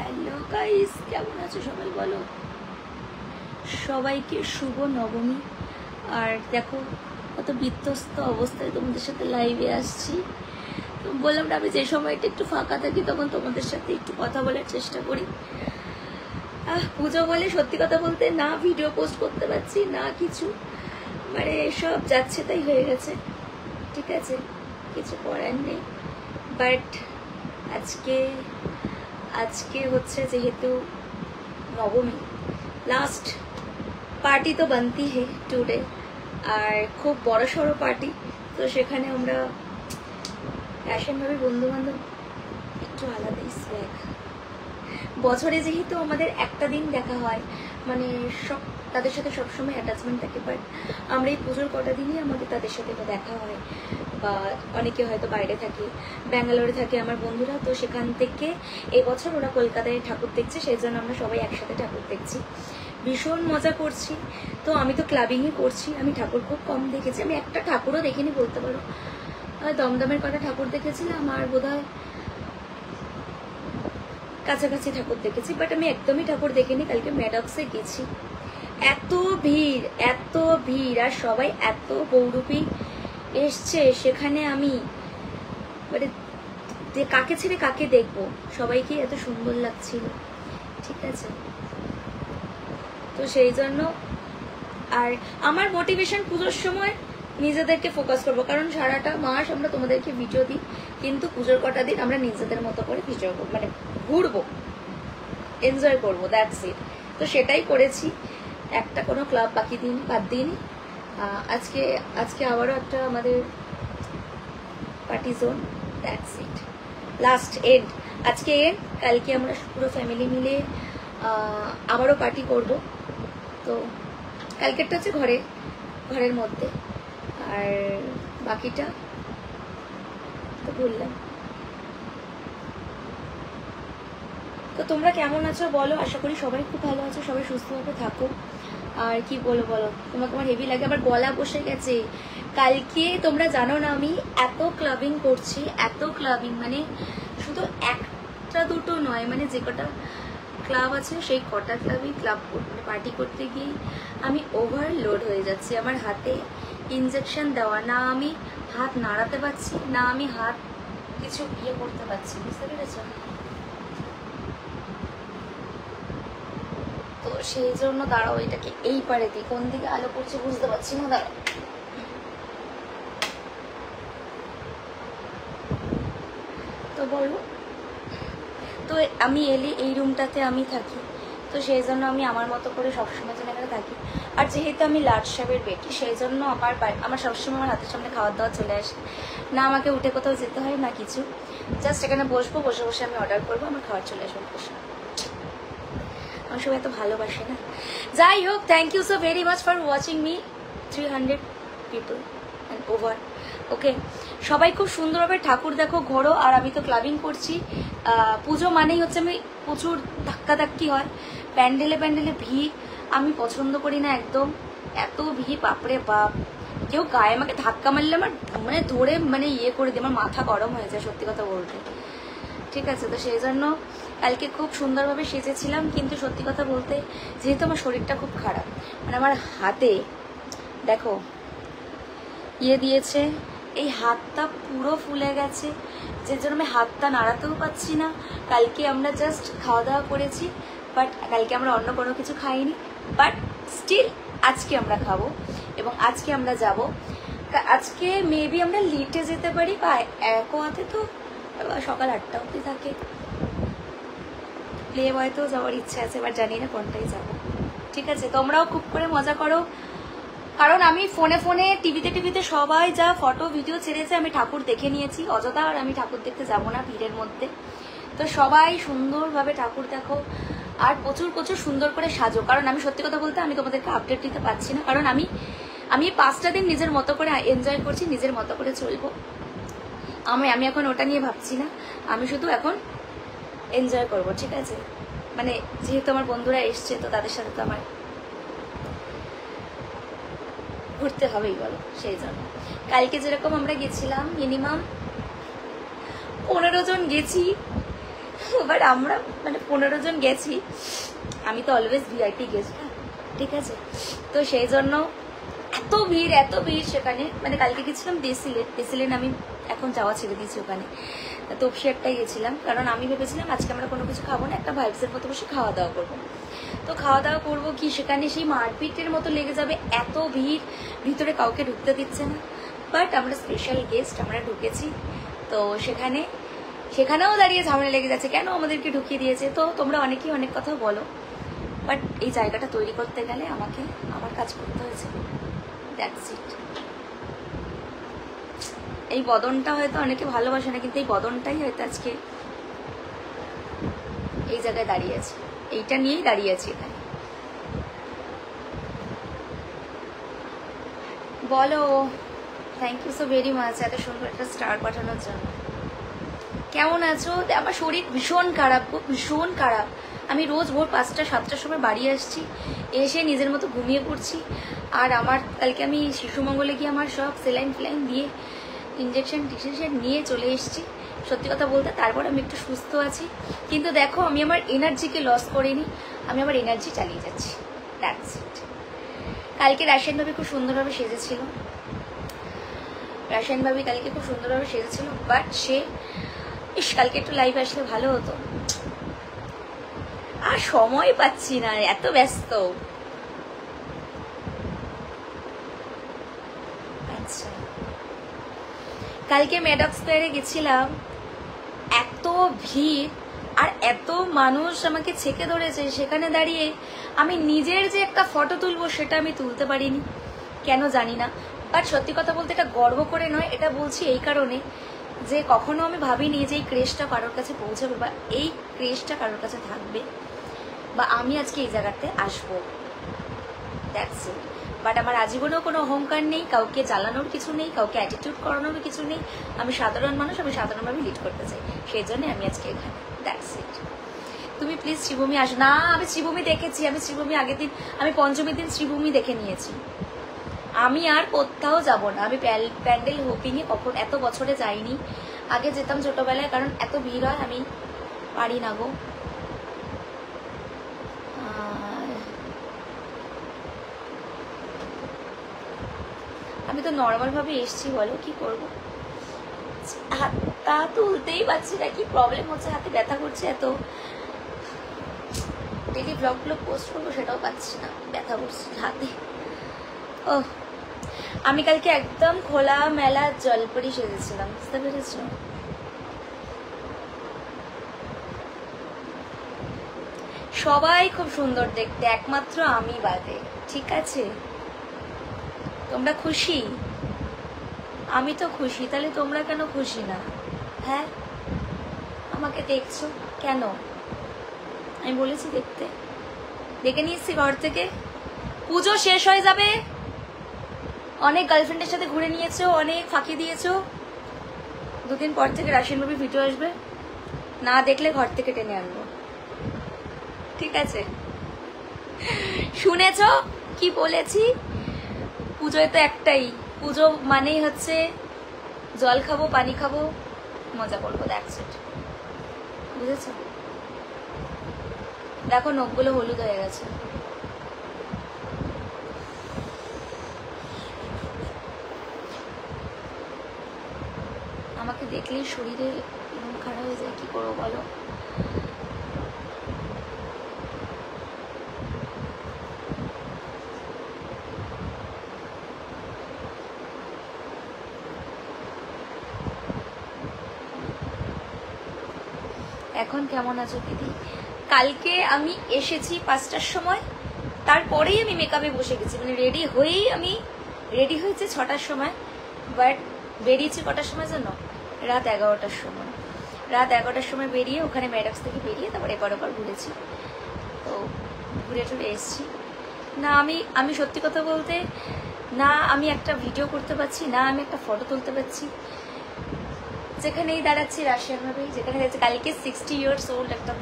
Hello guys, কেমন আছো সবাই বলো। সবাইকে শুভ নবমী। আর দেখো কত বিধ্বস্ত অবস্থায় তোমাদের সাথে লাইভে আসছি। তো বললাম না, আমি যে সময়টা একটু ফাঁকা থাকি তখন তোমাদের সাথে একটু কথা বলার চেষ্টা করি। পুজো বলে সত্যি কথা বলতে না ভিডিও পোস্ট করতে পারছি না কিছু, মানে সব যাচ্ছে তাই হয়ে গেছে। ঠিক আছে, কিছু করার নেই। বাট আজকে হচ্ছে যেহেতু নবমী, লাস্ট পার্টি তো বানতি হে টুডে, আর খুব বড় সড়ো পার্টি। তো সেখানে আমরা ফ্যাশনভাবে বন্ধু বান্ধব একটু আলাদাই স্ব্যাগ। বছরে যেহেতু আমাদের একটা দিন দেখা হয়, মানে সব তাদের সাথে সবসময় অ্যাটাচমেন্ট থাকে, বাট আমরা এই পুজোর কটা দিনই আমাদের তাদের সাথে দেখা হয়। বা অনেকে হয়তো বাইরে থাকে, ব্যাঙ্গালোরে থাকে আমার বন্ধুরা, তো সেখান থেকে এবছর ওরা কলকাতায় ঠাকুর দেখছে, সেই জন্য আমরা সবাই একসাথে ঠাকুর দেখছি, ভীষণ মজা করছি। তো আমি তো ক্লাবিংই করছি, আমি ঠাকুর খুব কম দেখেছি, আমি একটা ঠাকুরও দেখিনি বলতে পারো। দমদমের কটা ঠাকুর দেখেছিলাম আর বোধহয় কাছাকাছি ঠাকুর দেখেছি, বাট আমি একদমই ঠাকুর দেখিনি। কালকে ম্যাডক্সে গেছি, এত ভিড় আর সবাই এত বহুরূপী এসছে সেখানে, আমি মানে কাকে ছেড়ে কাকে দেখবো, সবাইকে এত সুন্দর লাগছিল। ঠিক আছে, তো সেই জন্য আর আমার মোটিভেশন পুজোর সময় নিজেদেরকে ফোকাস করবো, কারণ সারাটা মাস আমরা তোমাদেরকে ভিডিও দিই, কিন্তু পুজোর কটা দিন আমরা নিজেদের মতো করে ভিডিও মানে ঘুরবো, এনজয় করবো, দ্যাটস ইট। তো সেটাই করেছি, একটা কোনো ক্লাব বাদ দিইনি। আজকে আবারও একটা আমাদের party zone, that's it, last end. আজকে এন্ড, কালকে আমরা পুরো ফ্যামিলি মিলে আবারও পার্টি করব। তো কালকেরটা হচ্ছে ঘরের মধ্যে, আর বাকিটা তো বললাম। তো তোমরা কেমন আছো বলো, আশা করি সবাই খুব ভালো আছো, সবাই সুস্থভাবে থাকো। আর কি বলো তোমাকে আমার হেভি লাগে, আবার গলা বসে গেছে। কালকে তোমরা জানো না আমি এত ক্লাবিং করছি, এত ক্লাবিং, মানে শুধু একটা দুটো নয়, মানে যে কটা ক্লাব আছে সেই কটা ক্লাবই মানে পার্টি করতে গিয়ে আমি ওভারলোড হয়ে যাচ্ছি। আমার হাতে ইনজেকশন দেওয়া, না আমি হাত নাড়াতে পারছি, না আমি হাত কিছু করতে পারছি, বুঝতে পেরেছ? তো সেই জন্য দাঁড়াও, এটাকে এই পারে দিই, কোন দিকে আলো করছে বুঝতে পারছি না, দাঁড়াও। তো বলো, তো আমি এলে এই রুমটাতে আমি থাকি, তো সেই জন্য আমি আমার মতো করে সবসময় যেন এখানে থাকি। আর যেহেতু আমি লাট সাহেবের বেটি, সেই জন্য আমার সবসময় আমার হাতের সামনে খাওয়ার দাওয়া চলে আসে, না আমাকে উঠে কোথাও যেতে হয় না কিছু, জাস্ট এখানে বসবো, বসে বসে আমি অর্ডার করবো, আমার খাবার চলে আসবে বসে। আমার সবাই এত ভালোবাসে না। যাই হোক, thank you so very much for watching me, 300 people and over. Okay, সবাই খুব সুন্দরভাবে ঠাকুর দেখো, ঘোরো। আর আমি তো ক্লাবিং করছি। পুজো মানেই হচ্ছে আমি প্রচুর ধাক্কাধাক্কি হয়, প্যান্ডেলে ভিড়, আমি পছন্দ করি না একদম, এত ভিড়, বাপরে বাপ। কেউ গায়ে আমাকে ধাক্কা মারলে আমার মানে ধরে মানে করে দিই, আমার মাথা গরম হয়ে যায় সত্যি কথা বলতে। ঠিক আছে, তো সেই জন্য কালকে খুব সুন্দরভাবে সেজেছিলাম, কিন্তু সত্যি কথা বলতে যেহেতু আমার শরীরটা খুব খারাপ, মানে আমার হাতে দেখো দিয়েছে, এই হাতটা পুরো ফুলে গেছে, যে জন্য আমি হাতটা নাড়াতেও পাচ্ছি না। কালকে আমরা জাস্ট খাওয়া দাওয়া করেছি, বাট কালকে আমরা অন্য কোনো কিছু খাইনি, বাট স্টিল আজকে আমরা খাবো এবং আজকে আমরা যাব। আজকে মেবি আমরা লিটে যেতে পারি, বা একোয়াতে তো সকাল 8টা অবধি থাকে, প্লে বয়তেও যাওয়ার ইচ্ছা আছে, এবার জানি না কোনটাই যাবো। ঠিক আছে, তোমরাও খুব করে মজা করো, কারণ আমি ফোনে টিভিতে সবাই যা ফটো ভিডিও ছেড়েছে আমি ঠাকুর দেখে নিয়েছি, অযথা আর আমি ঠাকুর দেখতে যাব না ভিড়ের মধ্যে। তো সবাই সুন্দরভাবে ঠাকুর দেখো, আর প্রচুর সুন্দর করে সাজো, কারণ আমি সত্যি কথা বলতে আমি তোমাদেরকে আপডেট দিতে পারছি না, কারণ আমি 5টা দিন নিজের মতো করে এনজয় করছি, নিজের মতো করে চলবো। আমি এখন ওটা নিয়ে ভাবছি না, আমি শুধু এখন এনজয় করব। ঠিক আছে, মানে যেহেতু আমার বন্ধুরা এসছে, তো তাদের সাথে তো আমার ঘুরতে হবেই বলো, সেই জন্য। কালকে যেরকম আমরা গেছিলাম মিনিমাম 15 জন গেছি, বাট আমরা মানে 15 জন গেছি। আমি তো অলওয়েজ ভিআইপি গেস্ট, ঠিক আছে, তো সেই জন্য এত ভিড় সেখানে। মানে কালকে গেছিলাম দেশিলেন, আমি এখন যাওয়া ছেড়ে দিয়েছি ওখানে, তপসি একটাই গেছিলাম, কারণ আমি ভেবেছিলাম আজকে আমরা কোনো কিছু খাবো না, একটা ভাইবসের মতো বসে খাওয়া দাওয়া করবো। তো খাওয়া দাওয়া করবো কি, সেখানে সেই মারপিটের মতো লেগে যাবে, এত ভিড়, ভিতরে কাউকে ঢুকতে দিচ্ছে না। বাট আমরা স্পেশাল গেস্ট, আমরা ঢুকেছি। তো সেখানেও দাঁড়িয়ে ঝামেলা লেগে যাচ্ছে, কেন আমাদেরকে ঢুকিয়ে দিয়েছে। তো তোমরা অনেকেই অনেক কথা বলো, বাট এই জায়গাটা তৈরি করতে গেলে আমাকে আমার কাজ করতে হয়েছে, দ্যাটস ইট। এই বদনটা হয়তো অনেকে ভালোবাসে না, কিন্তু এই বদনটাই হয়তো আজকে এই জায়গায় দাঁড়িয়ে আছে, এইটা নিয়েই দাঁড়িয়ে আছি এখানে। বলো, thank you so very much এত সুন্দর একটা স্টার পাঠানোর জন্য। কেমন আছো? আমার শরীর ভীষণ খারাপ, ভীষণ খারাপ। আমি রোজ ভোর 5টা-7টার সময় বাড়ি আসছি, এসে নিজের মতো ঘুমিয়ে পড়ছি। আর আমার কালকে আমি শিশুমঙ্গলে গিয়ে আমার সব সেলাইন ফেলাইন দিয়ে ইঞ্জেকশন টিকশন নিয়ে চলে এসেছি। সত্যি কথা বলতে তারপর আমি একটু সুস্থ আছি, কিন্তু দেখো আমি আমার এনার্জিকে লস করিনি, আমি আমার এনার্জি চালিয়ে যাচ্ছি, দ্যাটস ইট। কালকে রাশিয়ান ভাবি খুব সুন্দরভাবে সেজেছিল, কালকে খুব সুন্দরভাবে সেজেছিল, বাট সে কালকে একটু লাইভ আসলে ভালো হতো, আর সময় পাচ্ছি না, এত ব্যস্ত। আচ্ছা, কালকে ম্যাডক স্কোয়ারে গেছিলাম, এত ভিড় আর এত মানুষ আমাকে ছেকে ধরেছে, সেখানে দাঁড়িয়ে আমি নিজের যে একটা ফটো তুলবো সেটা আমি তুলতে পারিনি, কেন জানি না। বাট সত্যি কথা বলতে এটা গর্ব করে নয়, এটা বলছি এই কারণে যে কখনো আমি ভাবিনি যে এই ক্রেজটা কারোর কাছে পৌঁছাবে, বা এই ক্রেজটা কারোর কাছে থাকবে, বা আমি আজকে এই জায়গাতে আসবো, দ্যাটস ইট। বাট আমার আজীবনেও কোনো অহংকার নেই, কাউকে জ্বালানোর কিছু নেই, কাউকে অ্যাটিটিউড করানোর কিছু নেই। আমি সাধারণ মানুষ, আমি সাধারণভাবে লিড করতে চাই, সেই জন্য আমি আজকে এখানে, দ্যাটস ইট। তুমি প্লিজ শ্রীভূমি আসো না। আমি শ্রীভূমি দেখেছি, আমি শ্রীভূমি আগের দিন, আমি পঞ্চমীর দিন শ্রীভূমি দেখে নিয়েছি। আমি আর কোথাও যাব না, আমি প্যান্ডেল হোপিংয়ে কখন এত বছরে যাইনি, আগে যেতাম ছোটবেলায়, কারণ এত ভিড় হয় আমি পারি না গো। আমি তো নর্মাল ভাবে এসছি, বলো কি করবো, হাতটা তুলতেই পারছি না, কি প্রবলেম হচ্ছে, হাতে ব্যথা করছে এত। ডেলি ব্লগ পোস্ট করবো সেটাও পাচ্ছি না, ব্যথা করছে হাতে। ও, আমি কালকে একদম খোলা মেলা জলপরি সেজেছিলাম, বুঝতে পেরেছ? সবাই খুব সুন্দর দেখতে, একমাত্র আমি বাদে, ঠিক আছে? তোমরা খুশি? আমি তো খুশি, তাহলে তোমরা কেন খুশি না? হ্যাঁ, আমাকে দেখছো কেন? আমি বলেছি দেখতে, ডেকে নিয়ে এসছি ঘর থেকে। পুজো শেষ হয়ে যাবে, অনেক গার্লফ্রেন্ডের সাথে ঘুরে নিয়েছো, অনেক ফাঁকি দিয়েছো, দুদিন পর থেকে রাশিয়ান মুভি ভিডিও আসবে, না দেখলে ঘর থেকে টেনে আনবো, ঠিক আছে? শুনেছো কি বলেছি? পুজোয় তো একটাই, পুজো মানেই হচ্ছে জল খাবো, পানি খাবো, মজা করবো, দ্যাটস ইট, বুঝেছো? দেখো নখগুলো হলুদ হয়ে গেছে। আমাকে দেখলেই শরীরে মন খারাপ হয়ে যায়, কি করবো বলো? এখন কেমন আছো দিদি? কালকে আমি এসেছি 5টার সময়, তারপরেই আমি মেকআপে বসে গেছি, মানে রেডি হয়েছে 6টার সময়, বাট বেরিয়েছি কটার সময় জানো? রাত 11টার সময়। রাত 11টার সময় বেরিয়ে ওখানে ম্যাডক্স থেকে বেরিয়ে তারপর এপার ঘুরেছি, তো ঘুরে টুরে এসছি। না আমি সত্যি কথা বলতে, না আমি একটা ভিডিও করতে পারছি, না আমি একটা ফটো তুলতে পারছি। যেখানেই দাঁড়াচ্ছি রাশিয়ান ভাবেই, যেখানে যাচ্ছে, কালকে 60 years old একটা,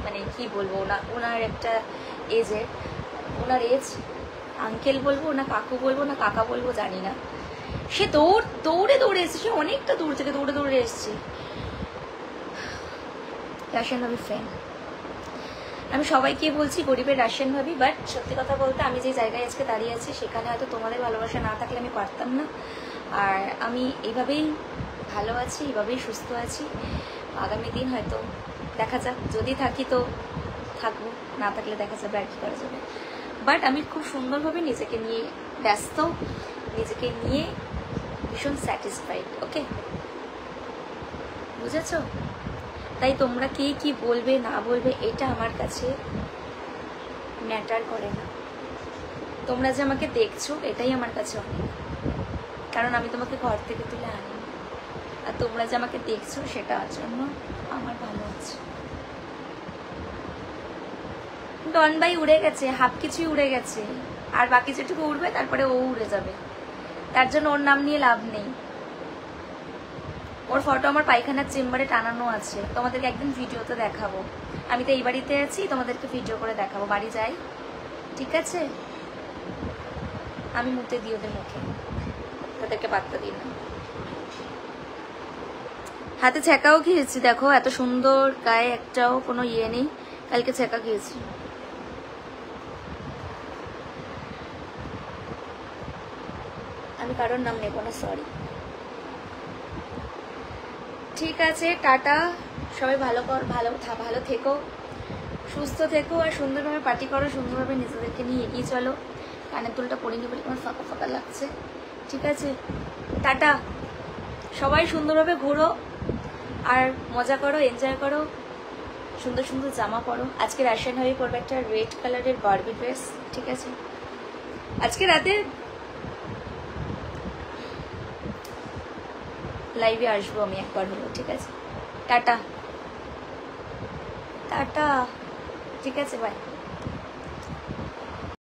মানে কি বলবো, ওনার একটা এজের, ওনার এজ আঙ্কেল বলবো না কাকু বলবো না কাকা বলবো জানি না, সে দৌড়ে এসছে, সে অনেকটা দূর থেকে দৌড়ে এসছে। রাশিয়ান ভাবি ফ্যান। আমি সবাইকে বলছি গরিবের রাশিয়ান ভাবি, বাট সত্যি কথা বলতে আমি যে জায়গায় আজকে দাঁড়িয়ে আছি সেখানে হয়তো তোমাদের ভালোবাসা না থাকলে আমি পারতাম না। আর আমি এইভাবেই ভালো আছি, এইভাবেই সুস্থ আছি। আগামী দিন হয়তো দেখা যাক, যদি থাকি তো থাকবো, না থাকলে দেখা যাবে আর কি করা যাবে। বাট আমি খুব সুন্দরভাবে নিজেকে নিয়ে ব্যস্ত, নিজেকে নিয়ে ভীষণ স্যাটিসফাইড। ওকে, বুঝেছো? তাই তোমরা কে কি বলবে না বলবে এটা আমার কাছে ম্যাটার করে না। তোমরা যে আমাকে দেখছো এটাই আমার কাছে অনেক, কারণ আমি তোমাকে ঘর থেকে তুলে আনি, আর তোমরা যে আমাকে দেখছো সেটার জন্য আমার ভালো আছে। ডন ভাই উড়ে গেছে, হাফ কিছুই উড়ে গেছে, আর বাকি যেটুকু উড়বে তারপরে ও উড়ে যাবে, তার জন্য ওর নাম নিয়ে লাভ নেই। ওর ফটো আমার পায়খানার চেম্বারে টানানো আছে, তোমাদেরকে একদিন ভিডিওতে দেখাবো। আমি তো এই বাড়িতে আছি, তোমাদেরকে ভিডিও করে দেখাবো, বাড়ি যাই, ঠিক আছে? আমি মুতে দিই ওদের মুখে, তাদেরকে বার্তা দিই না। হাতে ছ্যাঁকাও খেয়েছি, দেখো এত সুন্দর, গায়ে একটাও কোনো ইয়ে নেই, কালকে ছ্যাঁকা খেয়েছি। আমি কারোর নাম নেব না, সরি। ঠিক আছে, টাটা, সবাই ভালো ভালো থেকো, সুস্থ থেকো, আর সুন্দরভাবে পার্টি করো, সুন্দরভাবে নিজেদেরকে নিয়ে এগিয়ে চলো। কানের দুলটা পরিনি বলে আমার ফাঁকা ফাঁকা লাগছে, ঠিক আছে? টাটা, সবাই সুন্দরভাবে ঘুরো আর মজা করো, এনজয় করো, সুন্দর সুন্দর জামা পরো। আজকে রাশিয়ান ভাবি পরবে একটা রেড কালারের বারবি ড্রেস, ঠিক আছে? আজকে রাতে লাইভে আসবো আমি একবার হলো, ঠিক আছে? টাটা টাটা, ঠিক আছে, বাই।